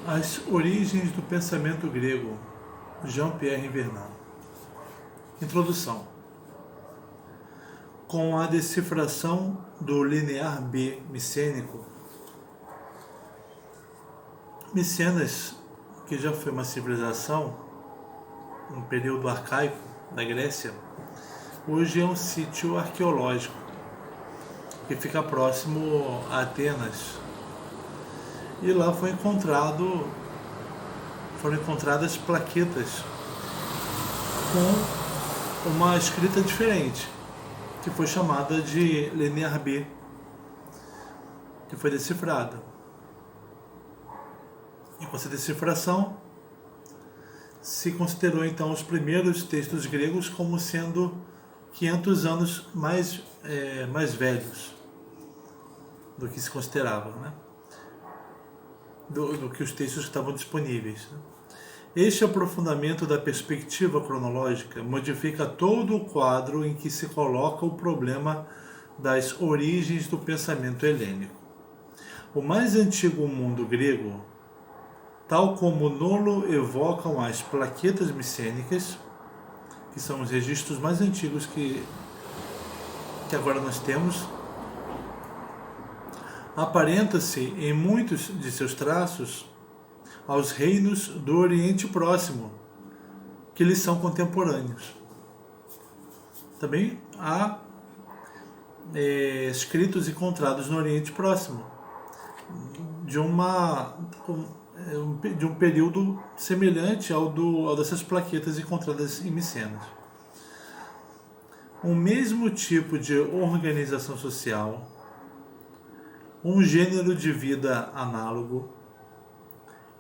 As origens do pensamento grego, Jean-Pierre Vernant. Introdução. Com a decifração do linear B micênico, Micenas, que já foi uma civilização, um período arcaico da Grécia, hoje é um sítio arqueológico que fica próximo a Atenas. E lá foram encontradas plaquetas com uma escrita diferente, que foi chamada de linear B, que foi decifrada. E com essa decifração, se considerou então os primeiros textos gregos como sendo 500 anos mais velhos do que se considerava, né? Do que os textos que estavam disponíveis. Este aprofundamento da perspectiva cronológica modifica todo o quadro em que se coloca o problema das origens do pensamento helênico. O mais antigo mundo grego, tal como Nolo evocam as plaquetas micênicas, que são os registros mais antigos que agora nós temos, aparenta-se em muitos de seus traços aos reinos do Oriente Próximo, que lhes são contemporâneos. Também há escritos encontrados no Oriente Próximo, de um período semelhante ao dessas plaquetas encontradas em Micenas. O mesmo tipo de organização social, um gênero de vida análogo,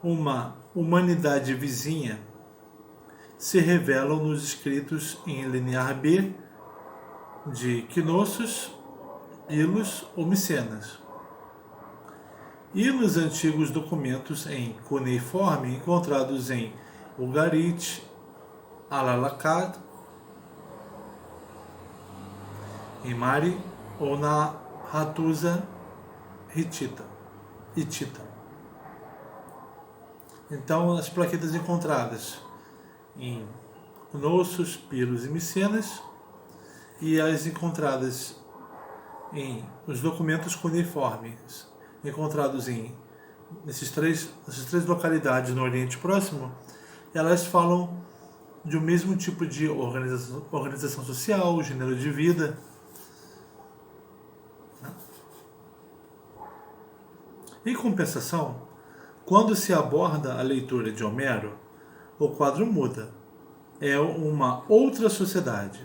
uma humanidade vizinha, se revelam nos escritos em linear B de Knossos, Ilos ou Micenas. E nos antigos documentos em cuneiforme encontrados em Ugarit, Alalakad, em Mari ou na Hattusa Hitita. Então, as plaquetas encontradas em Knossos, Pilos e Micenas, e as encontradas em os documentos cuneiformes encontrados nessas três localidades no Oriente Próximo, elas falam de um mesmo tipo de organização social, gênero de vida. Em compensação, quando se aborda a leitura de Homero, o quadro muda. É uma outra sociedade,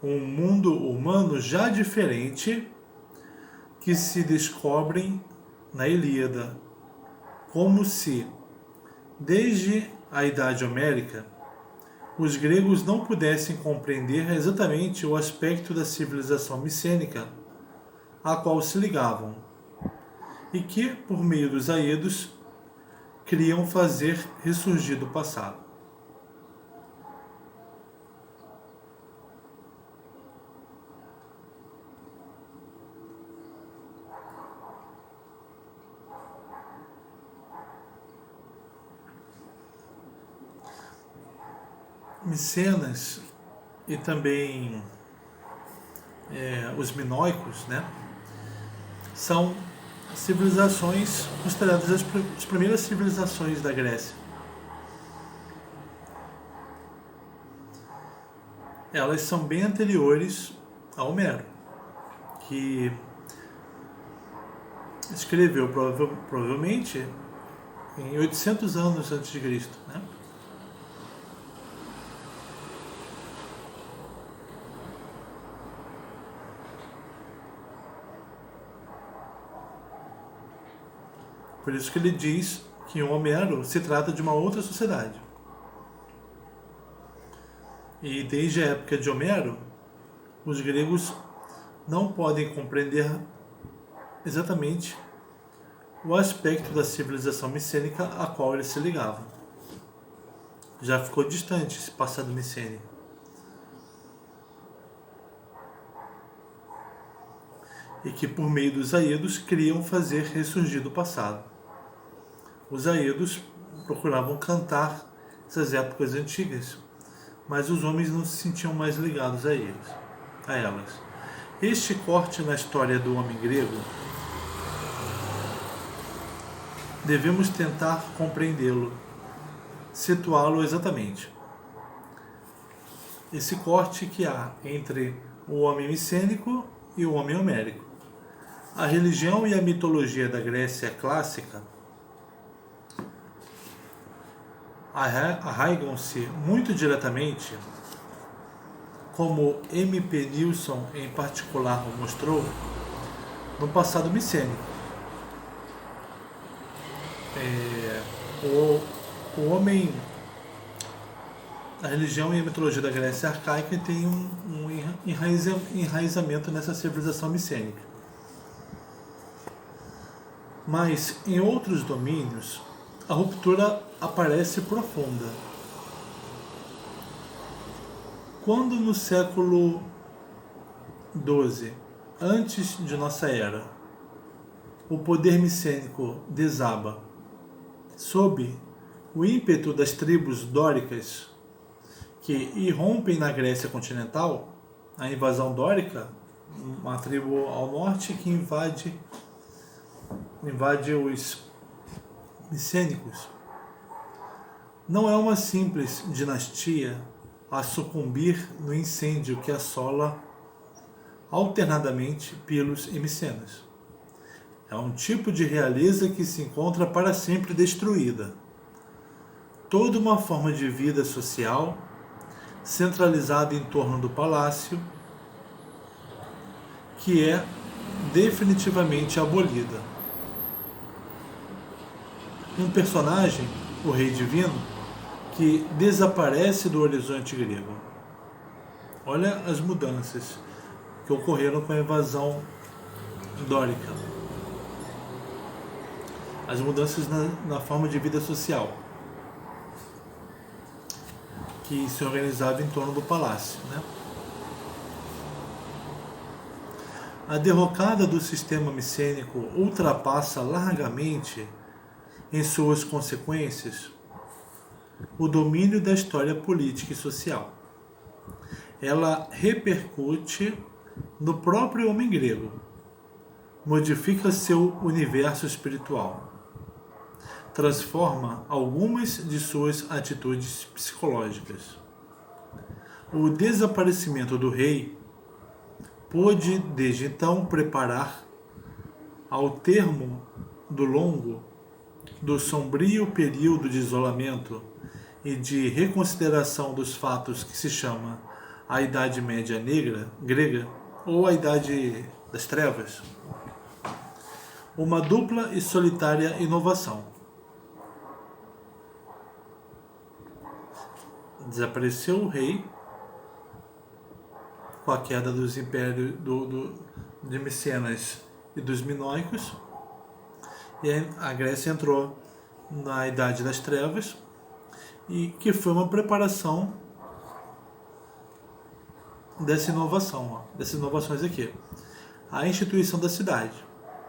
um mundo humano já diferente que se descobrem na Ilíada, como se, desde a Idade Homérica, os gregos não pudessem compreender exatamente o aspecto da civilização micênica a qual se ligavam, e que, por meio dos Aedos, queriam fazer ressurgir do passado. Micenas e também os minoicos, né, são civilizações consideradas as primeiras civilizações da Grécia. Elas são bem anteriores a Homero, que escreveu provavelmente em 800 anos antes de Cristo, né? Por isso que ele diz que em Homero se trata de uma outra sociedade. E desde a época de Homero, os gregos não podem compreender exatamente o aspecto da civilização micênica a qual eles se ligavam. Já ficou distante esse passado micênico. e que por meio dos Aedos queriam fazer ressurgir do passado. Os Aedos procuravam cantar essas épocas antigas, mas os homens não se sentiam mais ligados a elas. Este corte na história do homem grego, devemos tentar compreendê-lo, situá-lo exatamente. Esse corte que há entre o homem micênico e o homem homérico. A religião e a mitologia da Grécia clássica arraigam-se muito diretamente, como M.P. Nilsson em particular mostrou, no passado micênico. O homem, a religião e a mitologia da Grécia arcaica tem um enraizamento nessa civilização micênica. Mas em outros domínios, a ruptura aparece profunda. Quando no século XII, antes de nossa era, o poder micênico desaba sob o ímpeto das tribos dóricas que irrompem na Grécia continental, a invasão dórica, uma tribo ao norte que invade os micênicos, não é uma simples dinastia a sucumbir no incêndio que assola alternadamente Pilos e Micenas. É um tipo de realeza que se encontra para sempre destruída. Toda uma forma de vida social centralizada em torno do palácio, que é definitivamente abolida. Um personagem, o Rei Divino, que desaparece do horizonte grego. Olha as mudanças que ocorreram com a invasão dórica. As mudanças na forma de vida social, que se organizava em torno do palácio, né? A derrocada do sistema micênico ultrapassa largamente, em suas consequências, o domínio da história política e social. Ela repercute no próprio homem grego, modifica seu universo espiritual, transforma algumas de suas atitudes psicológicas. O desaparecimento do rei pôde, desde então, preparar, ao termo do sombrio período de isolamento e de reconsideração dos fatos que se chama a Idade Média grega, ou a Idade das Trevas, uma dupla e solitária inovação. Desapareceu o rei com a queda dos impérios de Micenas e dos Minoicos, e a Grécia entrou na Idade das Trevas, e que foi uma preparação dessas inovações aqui. A instituição da cidade,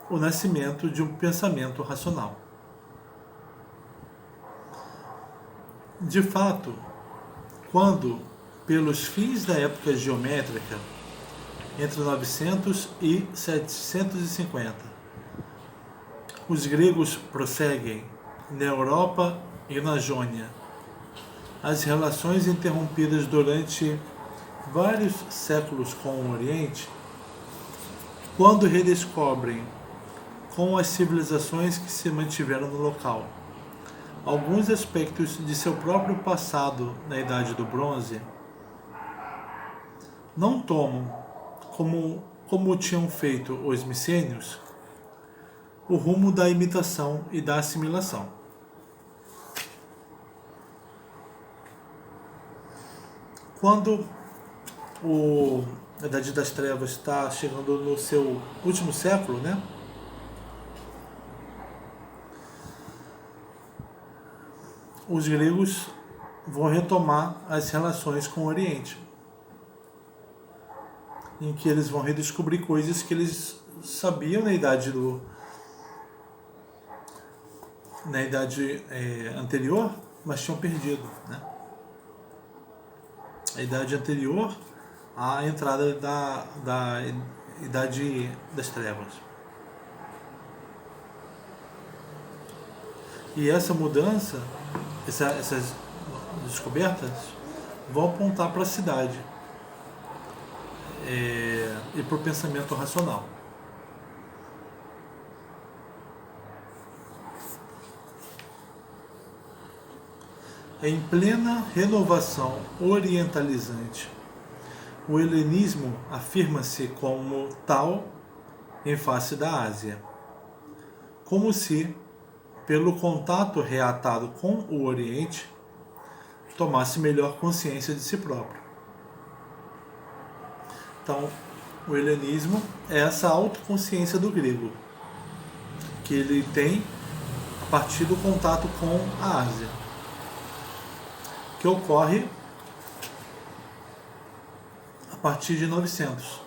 o nascimento de um pensamento racional. De fato, quando, pelos fins da época geométrica, entre 900 e 750, os gregos prosseguem na Europa e na Jônia as relações interrompidas durante vários séculos com o Oriente, quando redescobrem, com as civilizações que se mantiveram no local, alguns aspectos de seu próprio passado na Idade do Bronze, não tomam, como tinham feito os micênios, o rumo da imitação e da assimilação. Quando a Idade das Trevas está chegando no seu último século, né? Os gregos vão retomar as relações com o Oriente, em que eles vão redescobrir coisas que eles sabiam na idade na idade anterior, mas tinham perdido, né? A idade anterior à entrada da idade das trevas. E essa mudança, essas descobertas, vão apontar para a cidade e para o pensamento racional. Em plena renovação orientalizante, o helenismo afirma-se como tal em face da Ásia, como se, pelo contato reatado com o Oriente, tomasse melhor consciência de si próprio. Então, o helenismo é essa autoconsciência do grego, que ele tem a partir do contato com a Ásia, que ocorre a partir de 900.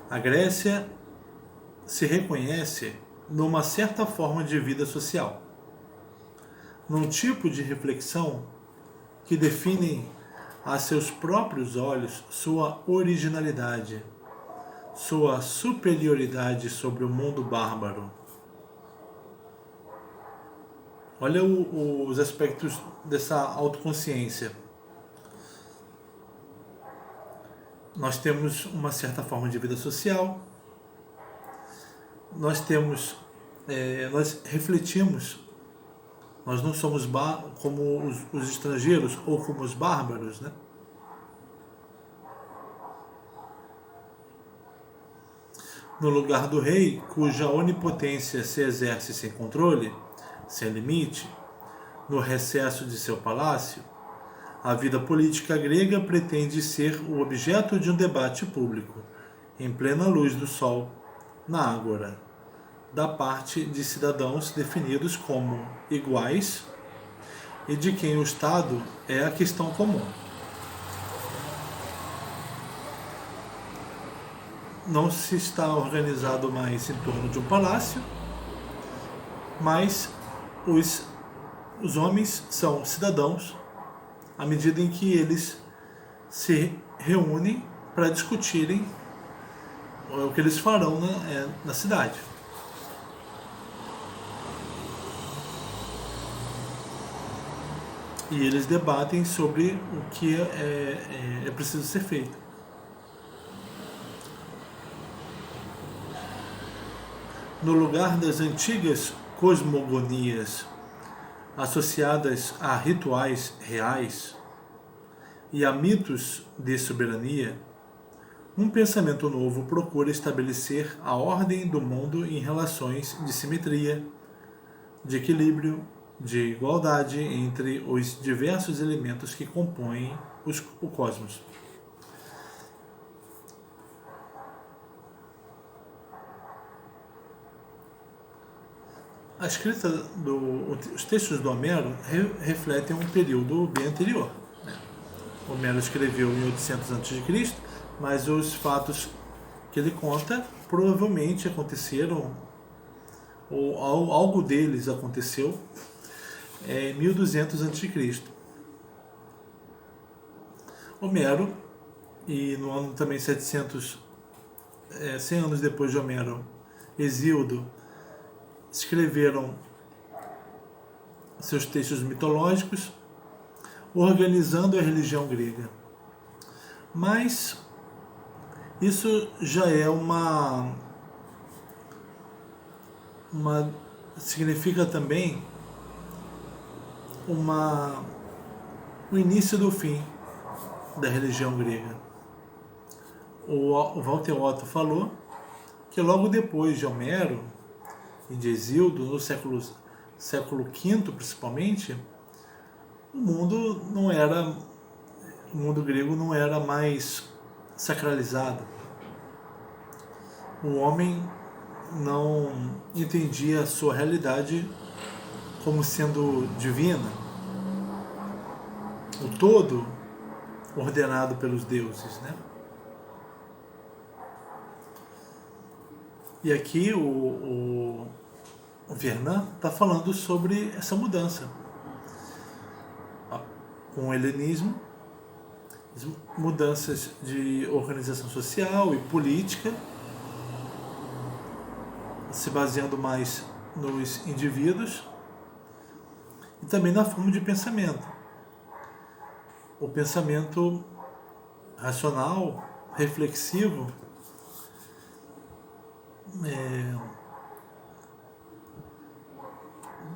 A Grécia se reconhece numa certa forma de vida social, num tipo de reflexão que define a seus próprios olhos sua originalidade, sua superioridade sobre o mundo bárbaro. Olha os aspectos dessa autoconsciência. Nós temos uma certa forma de vida social, nós refletimos, nós não somos como os estrangeiros ou como os bárbaros, né? No lugar do rei, cuja onipotência se exerce sem controle, sem limite, no recesso de seu palácio, a vida política grega pretende ser o objeto de um debate público, em plena luz do sol, na ágora, da parte de cidadãos definidos como iguais e de quem o Estado é a questão comum. Não se está organizado mais em torno de um palácio, mas os homens são cidadãos à medida em que eles se reúnem para discutirem o que eles farão na cidade. E eles debatem sobre o que é preciso ser feito. No lugar das antigas cosmogonias associadas a rituais reais e a mitos de soberania, um pensamento novo procura estabelecer a ordem do mundo em relações de simetria, de equilíbrio, de igualdade entre os diversos elementos que compõem o cosmos. A escrita os textos do Homero refletem um período bem anterior. Homero escreveu em 800 a.C., mas os fatos que ele conta provavelmente aconteceram, ou algo deles aconteceu, em 1200 a.C. Homero, e no ano também 700, 100 anos depois de Homero, Hesíodo, escreveram seus textos mitológicos, organizando a religião grega. Mas isso já é significa também o início do fim da religião grega. O Walter Otto falou que logo depois de Homero e de Hesíodo, no século V principalmente, o mundo grego não era mais sacralizado. O homem não entendia a sua realidade como sendo divina, o todo ordenado pelos deuses, né? E aqui o Vernant está falando sobre essa mudança. Com o helenismo, as mudanças de organização social e política, se baseando mais nos indivíduos, e também na forma de pensamento. O pensamento racional, reflexivo,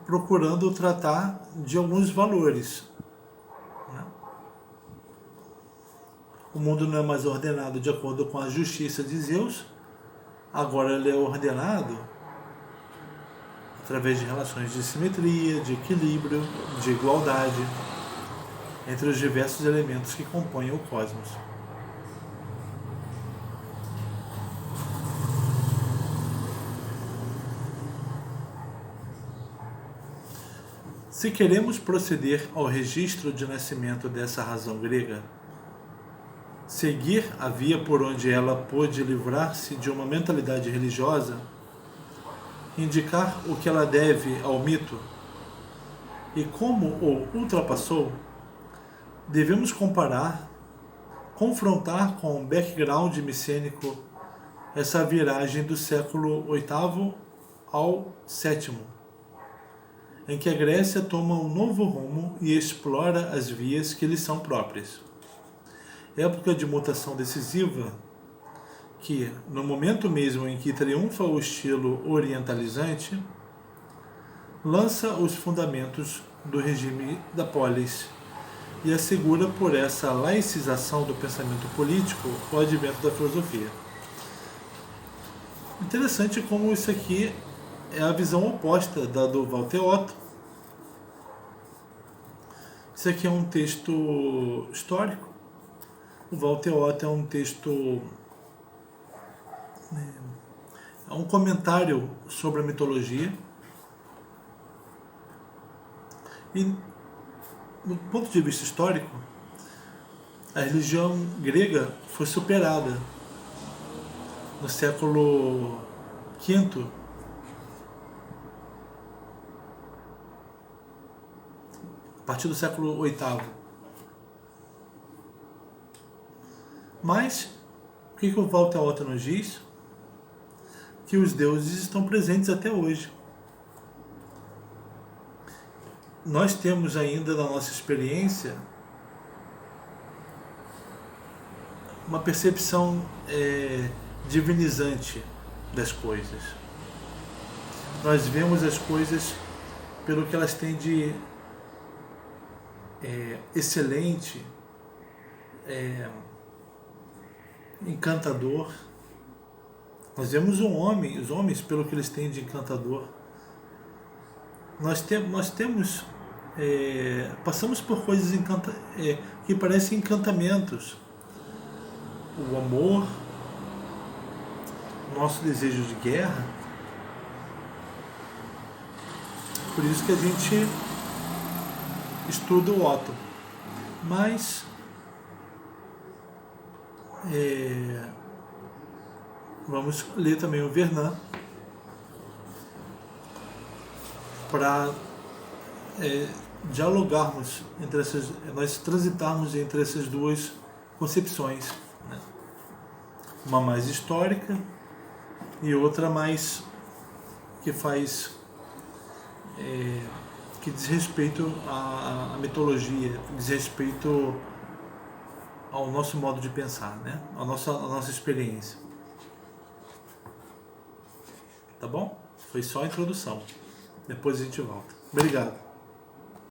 procurando tratar de alguns valores. O mundo não é mais ordenado de acordo com a justiça de Zeus, agora ele é ordenado através de relações de simetria, de equilíbrio, de igualdade entre os diversos elementos que compõem o cosmos. Se queremos proceder ao registro de nascimento dessa razão grega, seguir a via por onde ela pôde livrar-se de uma mentalidade religiosa, indicar o que ela deve ao mito e como o ultrapassou, devemos confrontar com o background micênico essa viragem do século VIII ao VII, em que a Grécia toma um novo rumo e explora as vias que lhe são próprias. Época de mutação decisiva que, no momento mesmo em que triunfa o estilo orientalizante, lança os fundamentos do regime da polis e assegura por essa laicização do pensamento político o advento da filosofia. Interessante como isso aqui é a visão oposta da do Walter Otto. Isso aqui é um texto histórico. O Walter Otto é um texto, é um comentário sobre a mitologia. E, do ponto de vista histórico, a religião grega foi superada no século V, a partir do século VIII. Mas, o que o Walter Otto nos diz? Que os deuses estão presentes até hoje. Nós temos ainda na nossa experiência uma percepção divinizante das coisas. Nós vemos as coisas pelo que elas têm de excelente, encantador. Nós vemos os homens pelo que eles têm de encantador. Nós temos passamos por coisas que parecem encantamentos. O amor, o nosso desejo de guerra. Por isso que a gente estuda o Otto. Mas vamos ler também o Vernant para dialogarmos entre nós transitarmos entre essas duas concepções, né? Uma mais histórica e outra mais que faz que diz respeito à mitologia, que diz respeito ao nosso modo de pensar, né? A nossa experiência. Tá bom? Foi só a introdução. Depois a gente volta. Obrigado.